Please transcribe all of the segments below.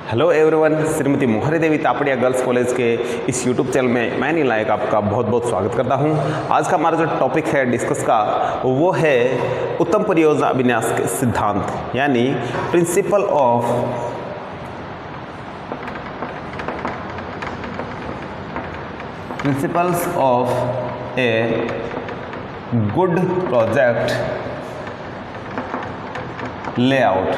Hello everyone, Shrimati मोहरी देवी Tapadia girls college के इस यूट्यूब चैनल में मैं नीलायक आपका बहुत बहुत स्वागत करता हूं। आज का हमारा जो टॉपिक है डिस्कस का वो है उत्तम परियोजना अभिन्यास के सिद्धांत, यानी principles of a good project layout.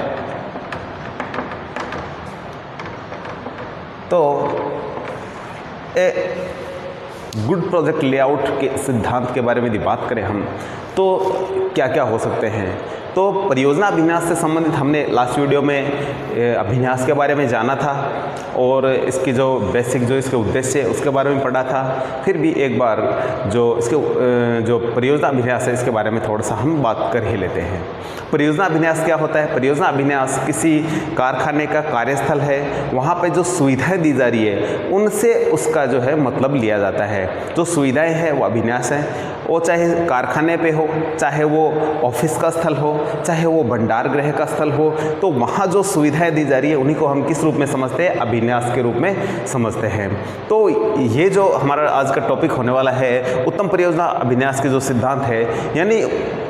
तो ए गुड प्रोजेक्ट लेआउट के सिद्धांत के बारे में यदि बात करें हम, तो क्या क्या हो सकते हैं। तो परियोजना अभिन्यास से संबंधित हमने लास्ट वीडियो में अभिन्यास के बारे में जाना था और इसकी जो बेसिक जो इसके उद्देश्य है उसके बारे में पढ़ा था। फिर भी एक बार जो इसके जो परियोजना अभिन्यास है इसके बारे में थोड़ा सा हम बात कर ही लेते हैं। परियोजना अभिन्यास क्या होता है? परियोजना अभिन्यास किसी कारखाने का कार्यस्थल है, वहाँ पे जो सुविधाएं दी जा रही है उनसे उसका जो है मतलब लिया जाता है। जो सुविधाएं हैं वो अभिन्यास है, वो चाहे कारखाने पे हो, चाहे वो ऑफिस का स्थल हो, चाहे वो भंडार गृह का स्थल हो, तो वहाँ जो सुविधाएं दी जा रही है उन्हीं को हम किस रूप में समझते हैं? अभिन्यास के रूप में समझते हैं। तो ये जो हमारा आज का टॉपिक होने वाला है उत्तम परियोजना अभिन्यास के जो सिद्धांत है, यानी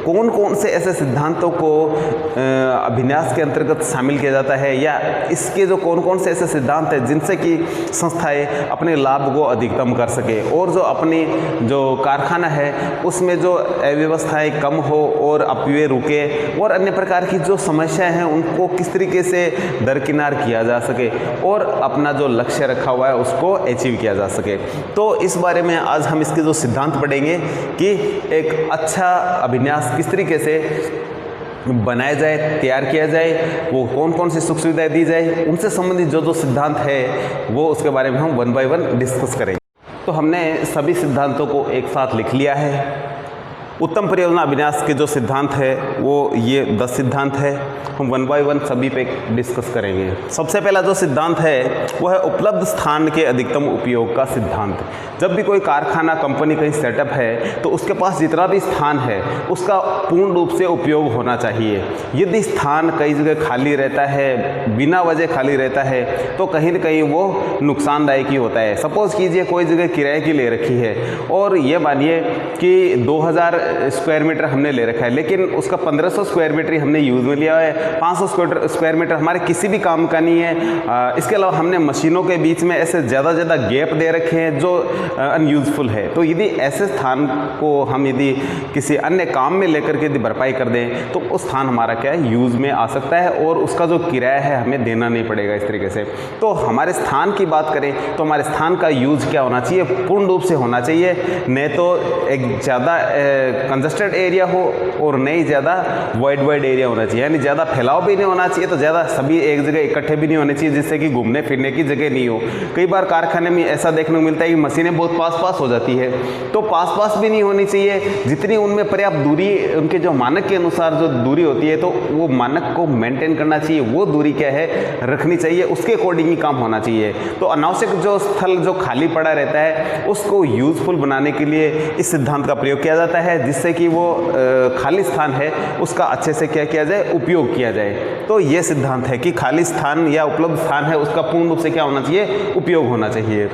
कौन कौन से ऐसे सिद्धांतों को अभिन्यास के अंतर्गत शामिल किया जाता है, या इसके जो कौन कौन से ऐसे सिद्धांत हैं जिनसे कि संस्थाएं अपने लाभ को अधिकतम कर सके और जो अपनी जो कारखाना है उसमें जो अव्यवस्थाएं कम हो और अपव्यय रुके और अन्य प्रकार की जो समस्याएं हैं उनको किस तरीके से दरकिनार किया जा सके और अपना जो लक्ष्य रखा हुआ है उसको अचीव किया जा सके। तो इस बारे में आज हम इसके जो सिद्धांत पढ़ेंगे कि एक अच्छा अभिन्यास किस तरीके से बनाया जाए, तैयार किया जाए, वो कौन कौन सी सुख सुविधाएं दी जाए, उनसे संबंधित जो जो सिद्धांत है वो उसके बारे में हम वन बाय वन डिस्कस करेंगे। तो हमने सभी सिद्धांतों को एक साथ लिख लिया है। उत्तम परियोजना अभिन्यास के जो सिद्धांत है वो ये 10 सिद्धांत है, हम वन बाय वन सभी पे डिस्कस करेंगे। सबसे पहला जो सिद्धांत है वो है उपलब्ध स्थान के अधिकतम उपयोग का सिद्धांत। जब भी कोई कारखाना कंपनी कहीं सेटअप है तो उसके पास जितना भी स्थान है उसका पूर्ण रूप से उपयोग होना चाहिए। यदि स्थान कई जगह खाली रहता है, बिना वजह खाली रहता है, तो कहीं न कहीं वो नुकसानदायक ही होता है। सपोज कीजिए कोई जगह किराए की ले रखी है और ये मानिए कि 2000 स्क्वायर मीटर हमने ले रखा है, लेकिन उसका 1500 स्क्वायर मीटर ही हमने यूज़ में लिया है, 500 स्क्वायर मीटर हमारे किसी भी काम का नहीं है। इसके अलावा हमने मशीनों के बीच में ऐसे ज़्यादा गैप दे रखे हैं जो अनयूजफुल है। तो यदि ऐसे स्थान को हम यदि किसी अन्य काम में लेकर के यदि भरपाई कर दें तो उस स्थान हमारा क्या है, यूज़ में आ सकता है और उसका जो किराया है हमें देना नहीं पड़ेगा इस तरीके से। तो हमारे स्थान की बात करें तो हमारे स्थान का यूज़ क्या होना चाहिए? पूर्ण रूप से होना चाहिए, नहीं तो एक ज़्यादा कंजस्टेड एरिया हो और नहीं ज़्यादा वाइड एरिया होना चाहिए, यानी ज़्यादा फैलाव भी नहीं होना चाहिए तो ज़्यादा सभी एक जगह इकट्ठे भी नहीं होने चाहिए जिससे कि घूमने फिरने की जगह नहीं हो। कई बार कारखाने में ऐसा देखने को मिलता है कि मशीनें बहुत पास हो जाती है, तो पास भी नहीं होनी चाहिए। जितनी उनमें पर्याप्त दूरी, उनके जो मानक के अनुसार जो दूरी होती है तो वो मानक को मेंटेन करना चाहिए, वो दूरी क्या है रखनी चाहिए, उसके अकॉर्डिंग ही काम होना चाहिए। तो अनावश्यक जो स्थल जो खाली पड़ा रहता है उसको यूजफुल बनाने के लिए इस सिद्धांत का प्रयोग किया जाता है, जिससे कि वो खाली स्थान है उसका अच्छे से क्या किया जाए, उपयोग किया जाए। तो ये सिद्धांत है कि खाली स्थान या उपलब्ध स्थान है उसका पूर्ण रूप से क्या होना चाहिए, उपयोग होना चाहिए।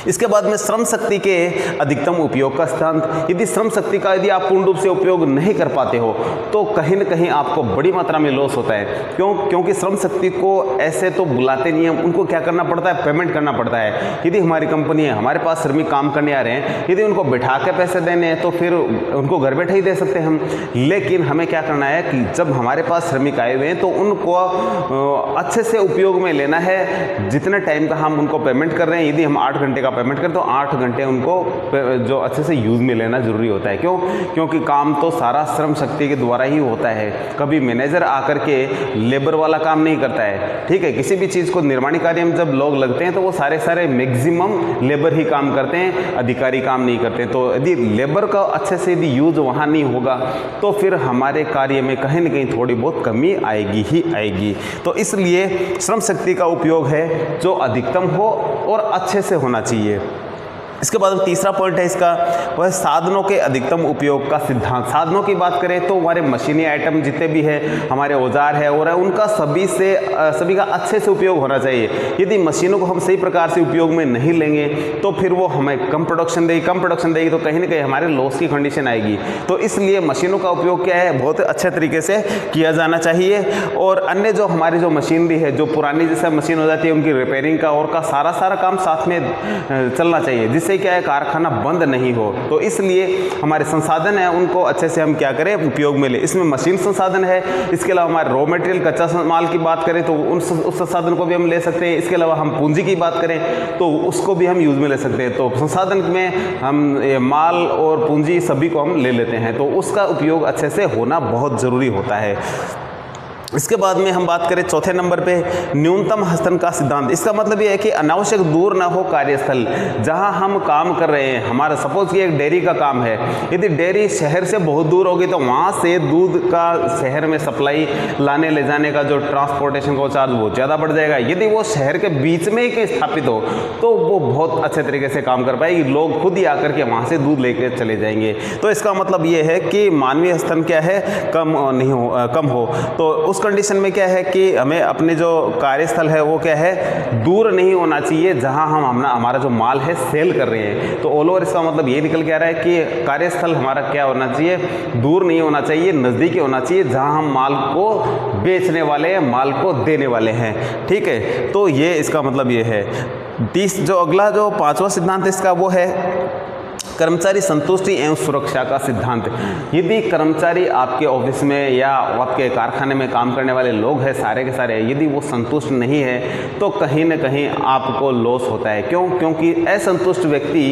इसके बाद में श्रम शक्ति के अधिकतम उपयोग का सिद्धांत। यदि श्रम शक्ति का यदि आप पूर्ण रूप से उपयोग नहीं कर पाते हो तो कहीं न कहीं आपको बड़ी मात्रा में लॉस होता है। क्योंकि श्रम शक्ति को ऐसे तो बुलाते नहीं हैं, उनको क्या करना पड़ता है, पेमेंट करना पड़ता है। यदि हमारी कंपनी है, हमारे पास श्रमिक काम करने आ रहे हैं, यदि उनको बैठा के पैसे देने हैं तो फिर उनको घर बैठे ही दे सकते हैं हम। लेकिन हमें क्या करना है कि जब हमारे पास श्रमिक आए हुए हैं तो उनको अच्छे से उपयोग में लेना है। जितने टाइम का हम उनको पेमेंट कर रहे हैं, यदि हम 8 घंटे का पेमेंट करें तो 8 घंटे उनको जो अच्छे से यूज़ में लेना जरूरी होता है। क्योंकि काम तो सारा श्रम शक्ति के द्वारा ही होता है। कभी मैनेजर आकर के लेबर वाला काम नहीं करता है, ठीक है। किसी भी चीज़ को निर्माणी कार्य में जब लोग लगते हैं तो वो सारे मैक्सिमम लेबर ही काम करते हैं, अधिकारी काम नहीं करते। तो यदि लेबर का अच्छे से यदि यूज़ वहाँ नहीं होगा तो फिर हमारे कार्य में कहीं ना कहीं थोड़ी बहुत कमी आएगी ही आएगी। तो इसलिए श्रम शक्ति का उपयोग है जो अधिकतम हो और अच्छे से होना चाहिए। इसके बाद तीसरा पॉइंट है इसका, वह साधनों के अधिकतम उपयोग का सिद्धांत। साधनों की बात करें तो हमारे मशीनी आइटम जितने भी हैं, हमारे औजार है और उनका सभी का अच्छे से उपयोग होना चाहिए। यदि मशीनों को हम सही प्रकार से उपयोग में नहीं लेंगे तो फिर वो हमें कम प्रोडक्शन देगी तो कहीं ना कहीं हमारे लॉस की कंडीशन आएगी। तो इसलिए मशीनों का उपयोग क्या है, बहुत अच्छे तरीके से किया जाना चाहिए। और अन्य जो हमारी जो मशीनरी है, जो पुरानी जैसे मशीन हो जाती है, उनकी रिपेयरिंग का और का सारा काम साथ में चलना चाहिए, जिससे क्या है कारखाना बंद नहीं हो। तो इसलिए हमारे संसाधन है उनको अच्छे से हम क्या करें, उपयोग में ले। इसमें मशीन संसाधन है, इसके अलावा हमारे रॉ मटेरियल कच्चा माल की बात करें तो उस संसाधन को भी हम ले सकते हैं। इसके अलावा हम पूंजी की बात करें तो उसको भी हम यूज में ले सकते हैं। तो संसाधन में हम माल और पूंजी सभी को हम ले लेते हैं, तो उसका उपयोग अच्छे से होना बहुत ज़रूरी होता है। इसके बाद में हम बात करें चौथे नंबर पे, न्यूनतम हस्तन का सिद्धांत। इसका मतलब ये है कि अनावश्यक दूर ना हो कार्यस्थल जहां हम काम कर रहे हैं। हमारा सपोज कि एक डेयरी का काम है, यदि डेयरी शहर से बहुत दूर होगी तो वहां से दूध का शहर में सप्लाई लाने ले जाने का जो ट्रांसपोर्टेशन का चार्ज वो ज़्यादा बढ़ जाएगा। यदि वो शहर के बीच में ही स्थापित हो तो वो बहुत अच्छे तरीके से काम कर पाएगी, लोग खुद ही आकर के वहाँ से दूध लेकर चले जाएंगे। तो इसका मतलब ये है कि मानवीय हस्तन क्या है, कम हो। तो उस कंडीशन में क्या है कि हमें अपने जो कार्यस्थल है वो क्या है, दूर नहीं होना चाहिए जहां हम हमारा जो माल है सेल कर रहे हैं। तो ऑल ओवर इसका मतलब ये निकल के आ रहा है कि कार्यस्थल हमारा क्या होना चाहिए, दूर नहीं होना चाहिए, नज़दीकी होना चाहिए जहां हम माल को बेचने वाले हैं, माल को देने वाले हैं। ठीक है, तो ये इसका मतलब ये है। जो अगला जो पांचवा सिद्धांत इसका वो है कर्मचारी संतुष्टि एवं सुरक्षा का सिद्धांत। यदि कर्मचारी आपके ऑफिस में या आपके कारखाने में काम करने वाले लोग हैं सारे के सारे, यदि वो संतुष्ट नहीं है तो कहीं ना कहीं आपको लॉस होता है। क्यों? क्योंकि असंतुष्ट व्यक्ति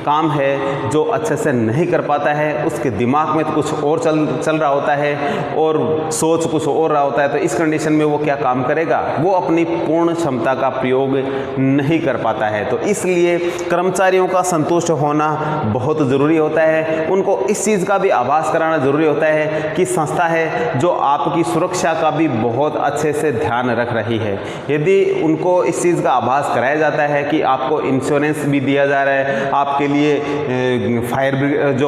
काम है जो अच्छे से नहीं कर पाता है, उसके दिमाग में कुछ और चल रहा होता है और सोच कुछ और रहा होता है। तो इस कंडीशन में वो क्या काम करेगा, वो अपनी पूर्ण क्षमता का प्रयोग नहीं कर पाता है। तो इसलिए कर्मचारियों का संतुष्ट होना बहुत ज़रूरी होता है। उनको इस चीज़ का भी आभास कराना ज़रूरी होता है कि संस्था है जो आपकी सुरक्षा का भी बहुत अच्छे से ध्यान रख रही है। यदि उनको इस चीज़ का आभास कराया जाता है कि आपको इंश्योरेंस भी दिया जा रहा है, आपके लिए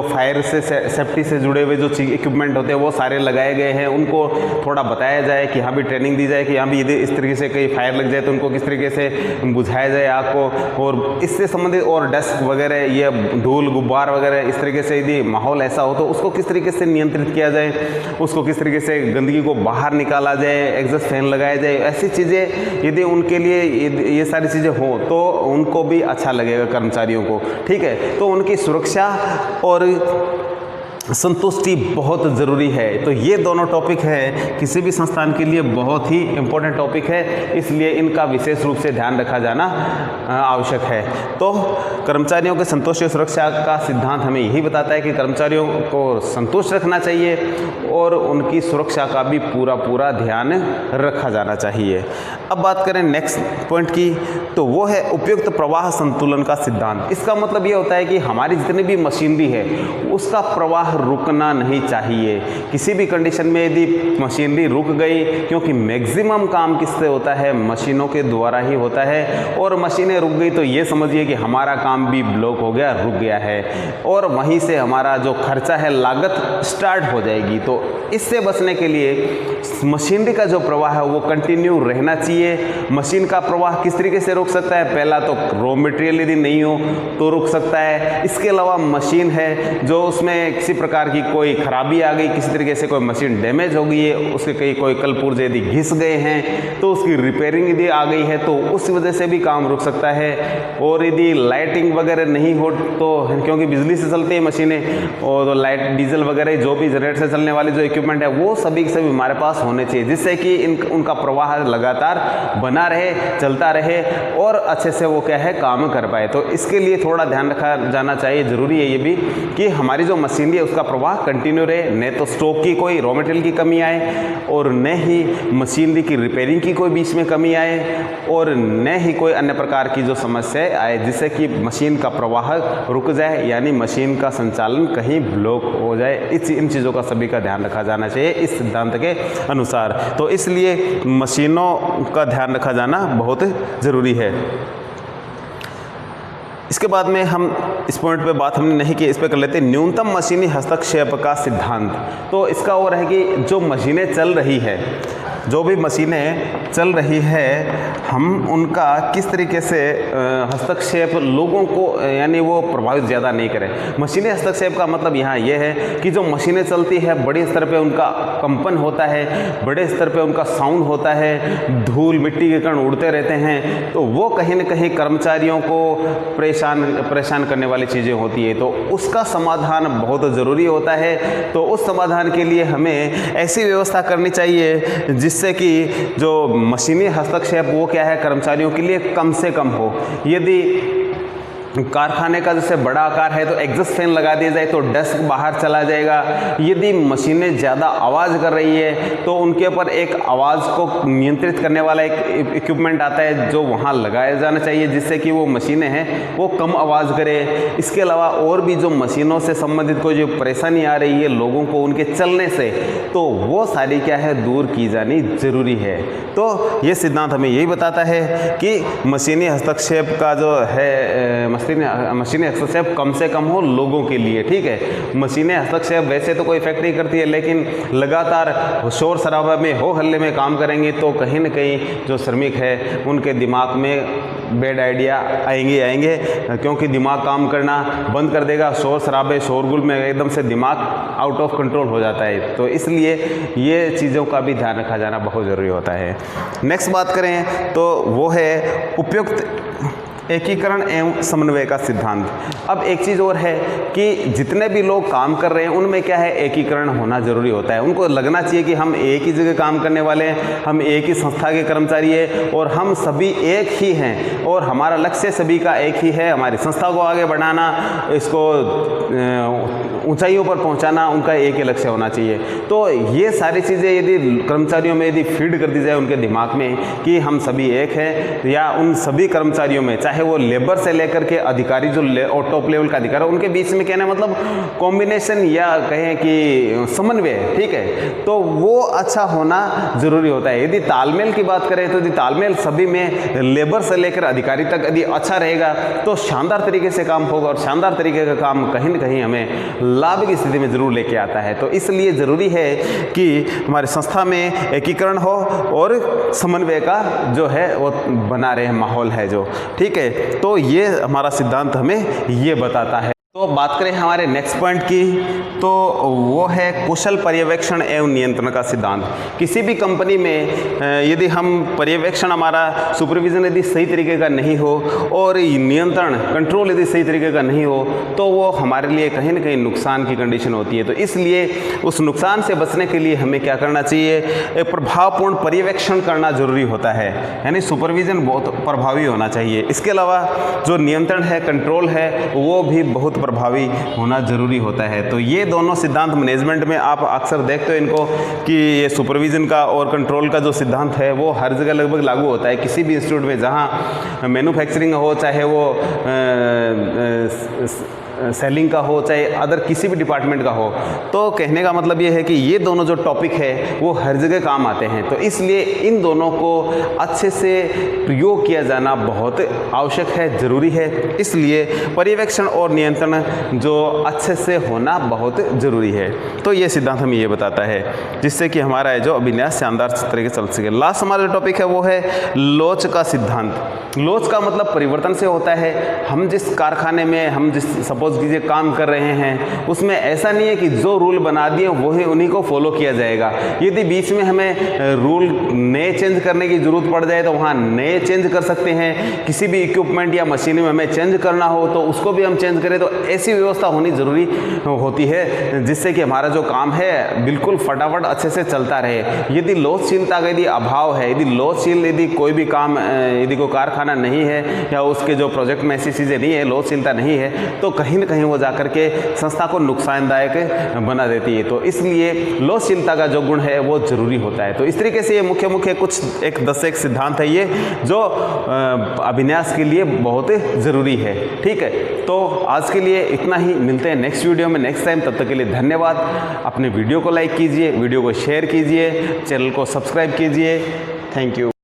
फायर से सेफ्टी से जुड़े हुए जो इक्विपमेंट होते हैं वो सारे लगाए गए हैं, उनको थोड़ा बताया जाए कि यहाँ भी ट्रेनिंग दी जाए कि यहाँ भी यदि इस तरीके से कहीं फायर लग जाए तो उनको किस तरीके से बुझाया जाए आग को, और इससे संबंधित और डस्ट वगैरह, ये धूल गुब्बार वगैरह, इस तरीके से यदि माहौल ऐसा हो तो उसको किस तरीके से नियंत्रित किया जाए, उसको किस तरीके से गंदगी को बाहर निकाला जाए, एग्जॉस्ट फैन लगाया जाए। ऐसी चीज़ें यदि उनके लिए ये सारी चीज़ें हो तो उनको भी अच्छा लगेगा कर्मचारियों को। ठीक है, तो उनकी सुरक्षा और संतुष्टि बहुत ज़रूरी है। तो ये दोनों टॉपिक है किसी भी संस्थान के लिए बहुत ही इम्पोर्टेंट टॉपिक है, इसलिए इनका विशेष रूप से ध्यान रखा जाना आवश्यक है। तो कर्मचारियों के संतुष्टि और सुरक्षा का सिद्धांत हमें यही बताता है कि कर्मचारियों को संतुष्ट रखना चाहिए और उनकी सुरक्षा का भी पूरा ध्यान रखा जाना चाहिए। अब बात करें नेक्स्ट पॉइंट की, तो वो है उपयुक्त प्रवाह संतुलन का सिद्धांत। इसका मतलब ये होता है कि हमारी जितनी भी मशीनरी है उसका प्रवाह रुकना नहीं चाहिए किसी भी कंडीशन में। यदि मशीनरी रुक गई, क्योंकि मैक्सिमम काम किससे होता है, मशीनों के द्वारा ही होता है, और मशीनें रुक गई तो ये समझिए कि हमारा काम भी ब्लॉक हो गया, रुक गया है, और वहीं से हमारा जो खर्चा है, लागत स्टार्ट हो जाएगी। तो इससे बचने के लिए मशीनरी का जो प्रवाह है वो कंटिन्यू रहना चाहिए। मशीन का प्रवाह किस तरीके से रोक सकता है, पहला तो रॉ मटेरियल यदि नहीं हो तो रुक सकता है। इसके अलावा मशीन है जो उसमें किसी प्रकार की कोई खराबी आ गई, किसी तरीके से कोई मशीन डैमेज हो गई है, उसके कई कोई कलपुर्जे यदि घिस गए हैं तो उसकी रिपेयरिंग यदि आ गई है तो उस वजह से भी काम रुक सकता है। और यदि लाइटिंग वगैरह नहीं हो तो, क्योंकि बिजली से चलती है मशीनें, और लाइट डीजल वगैरह जो भी जनरेटर से चलने वाले जो इक्विपमेंट है वो सभी के सभी हमारे पास होने चाहिए, जिससे कि उनका प्रवाह लगातार बना रहे, चलता रहे और अच्छे से वो क्या है काम कर पाए। तो इसके लिए थोड़ा ध्यान रखा जाना चाहिए। ज़रूरी है ये भी कि हमारी जो मशीनरी है उसका प्रवाह कंटिन्यू रहे, न तो स्टॉक की कोई रॉ मटेरियल की कमी आए, और न ही मशीनरी की रिपेयरिंग की कोई बीच में कमी आए, और न ही कोई अन्य प्रकार की जो समस्या आए जिससे कि मशीन का प्रवाह रुक जाए, यानी मशीन का संचालन कहीं ब्लॉक हो जाए। इन चीज़ों का सभी का ध्यान रखा जाना चाहिए इस सिद्धांत के अनुसार। तो इसलिए मशीनों का ध्यान रखा जाना बहुत ज़रूरी है। इसके बाद में हम इस पॉइंट पे बात हमने नहीं की, इस पे कर लेते हैं न्यूनतम मशीनी हस्तक्षेप का सिद्धांत। तो इसका और है कि जो मशीनें चल रही है, जो भी मशीनें चल रही है, हम उनका किस तरीके से हस्तक्षेप लोगों को यानी वो प्रभावित ज़्यादा नहीं करें। मशीनी हस्तक्षेप का मतलब यहाँ ये है कि जो मशीनें चलती है बड़े स्तर पे उनका कंपन होता है, बड़े स्तर पे उनका साउंड होता है, धूल मिट्टी के कण उड़ते रहते हैं, तो वो कहीं न कहीं कर्मचारियों को परेशान करने वाली चीज़ें होती है। तो उसका समाधान बहुत ज़रूरी होता है। तो उस समाधान के लिए हमें ऐसी व्यवस्था करनी चाहिए जिससे कि जो मशीनी हस्तक्षेप वो क्या है, कर्मचारियों के लिए कम से कम हो। यदि कारखाने का जैसे बड़ा आकार है तो एग्जॉस्ट फैन लगा दिया जाए तो डस्ट बाहर चला जाएगा। यदि मशीनें ज़्यादा आवाज़ कर रही है तो उनके ऊपर एक आवाज़ को नियंत्रित करने वाला एक इक्विपमेंट आता है जो वहाँ लगाया जाना चाहिए, जिससे कि वो मशीनें हैं वो कम आवाज़ करे। इसके अलावा और भी जो मशीनों से संबंधित कोई जो परेशानी आ रही है लोगों को उनके चलने से, तो वो सारी क्या है दूर की जानी ज़रूरी है। तो ये सिद्धांत हमें यही बताता है कि मशीनी हस्तक्षेप का जो है मशीनी हस्तक्षेप कम से कम हो लोगों के लिए। ठीक है, मशीनें हस्तक्षेप वैसे तो कोई इफेक्ट नहीं करती है, लेकिन लगातार शोर शराबा में हो हल्ले में काम करेंगे तो कहीं न कहीं जो श्रमिक है उनके दिमाग में बैड आइडिया आएंगे, क्योंकि दिमाग काम करना बंद कर देगा। शोर शराबे शोरगुल में एकदम से दिमाग आउट ऑफ कंट्रोल हो जाता है। तो इसलिए ये चीज़ों का भी ध्यान रखा जाना बहुत ज़रूरी होता है। नेक्स्ट बात करें तो वो है उपयुक्त एकीकरण एवं समन्वय का सिद्धांत। अब एक चीज़ और है कि जितने भी लोग काम कर रहे हैं उनमें क्या है एकीकरण होना ज़रूरी होता है। उनको लगना चाहिए कि हम एक ही जगह काम करने वाले हैं, हम एक ही संस्था के कर्मचारी हैं और हम सभी एक ही हैं और हमारा लक्ष्य सभी का एक ही है, हमारी संस्था को आगे बढ़ाना, इसको ऊंचाइयों पर पहुंचाना, उनका एक ही लक्ष्य होना चाहिए। तो ये सारी चीज़ें यदि कर्मचारियों में यदि फीड कर दी जाए उनके दिमाग में कि हम सभी एक हैं, या उन सभी कर्मचारियों में चाहे वो लेबर से लेकर के अधिकारी जो और टॉप लेवल का अधिकारी उनके बीच में कहना मतलब कॉम्बिनेशन या कहें कि समन्वय, ठीक है, तो वो अच्छा होना ज़रूरी होता है। यदि तालमेल की बात करें तो यदि तालमेल सभी में लेबर से लेकर अधिकारी तक यदि अच्छा रहेगा तो शानदार तरीके से काम होगा और शानदार तरीके का काम कहीं न कहीं हमें लाभ की स्थिति में ज़रूर लेके आता है। तो इसलिए ज़रूरी है कि हमारी संस्था में एकीकरण हो और समन्वय का जो है वो बना रहे माहौल है जो, ठीक है। तो ये हमारा सिद्धांत हमें ये बताता है। तो बात करें हमारे नेक्स्ट पॉइंट की, तो वो है कुशल पर्यवेक्षण एवं नियंत्रण का सिद्धांत। किसी भी कंपनी में यदि हम पर्यवेक्षण हमारा सुपरविज़न यदि सही तरीके का नहीं हो और नियंत्रण कंट्रोल यदि सही तरीके का नहीं हो तो वो हमारे लिए कहीं ना कहीं नुकसान की कंडीशन होती है। तो इसलिए उस नुकसान से बचने के लिए हमें क्या करना चाहिए, एक प्रभावपूर्ण पर्यवेक्षण करना ज़रूरी होता है, यानी सुपरविज़न बहुत प्रभावी होना चाहिए। इसके अलावा जो नियंत्रण है, कंट्रोल है, वो भी बहुत प्रभावी होना ज़रूरी होता है। तो ये दोनों सिद्धांत मैनेजमेंट में आप अक्सर देखते हो इनको कि ये सुपरविज़न का और कंट्रोल का जो सिद्धांत है वो हर जगह लगभग लागू होता है। किसी भी इंस्टीट्यूट में जहाँ मैन्युफैक्चरिंग हो, चाहे वो सेलिंग का हो, चाहे अदर किसी भी डिपार्टमेंट का हो, तो कहने का मतलब ये है कि ये दोनों जो टॉपिक है वो हर जगह काम आते हैं। तो इसलिए इन दोनों को अच्छे से प्रयोग किया जाना बहुत आवश्यक है, ज़रूरी है। इसलिए पर्यवेक्षण और नियंत्रण जो अच्छे से होना बहुत ज़रूरी है। तो ये सिद्धांत हमें ये बताता है जिससे कि हमारा जो अभिन्यास शानदार तरीके से चल सके। लास्ट हमारा जो टॉपिक है वो है लोच का सिद्धांत। लोच का मतलब परिवर्तन से होता है। हम जिस कारखाने में हम जिस सपोज कीजिए काम कर रहे हैं उसमें ऐसा नहीं है कि जो रूल बना दिए वही उन्हीं को फॉलो किया जाएगा। यदि बीच में हमें रूल नए चेंज करने की ज़रूरत पड़ जाए तो वहाँ नए चेंज कर सकते हैं। किसी भी इक्विपमेंट या मशीन में हमें चेंज करना हो तो उसको भी हम चेंज करें। तो ऐसी व्यवस्था होनी ज़रूरी होती है जिससे कि हमारा जो काम है बिल्कुल फटाफट अच्छे से चलता रहे। यदि लोचशीलता का यदि अभाव है, यदि लोचशील यदि कोई भी काम यदि कोई कारखाना नहीं है या उसके जो प्रोजेक्ट में ऐसी चीज़ें नहीं है, लोचशीलता नहीं है, तो कहीं न कहीं वो जाकर के संस्था को नुकसानदायक बना देती है। तो इसलिए लोचशीलता का जो गुण है वो ज़रूरी होता है। तो इस तरीके से ये मुख्य कुछ एक 10 से 1 सिद्धांत है ये जो अभिन्यास के लिए बहुत ज़रूरी है। ठीक है, तो आज के लिए इतना ही। मिलते हैं नेक्स्ट वीडियो में नेक्स्ट टाइम। तब तक के लिए धन्यवाद। अपने वीडियो को लाइक कीजिए, वीडियो को शेयर कीजिए, चैनल को सब्सक्राइब कीजिए। Thank you.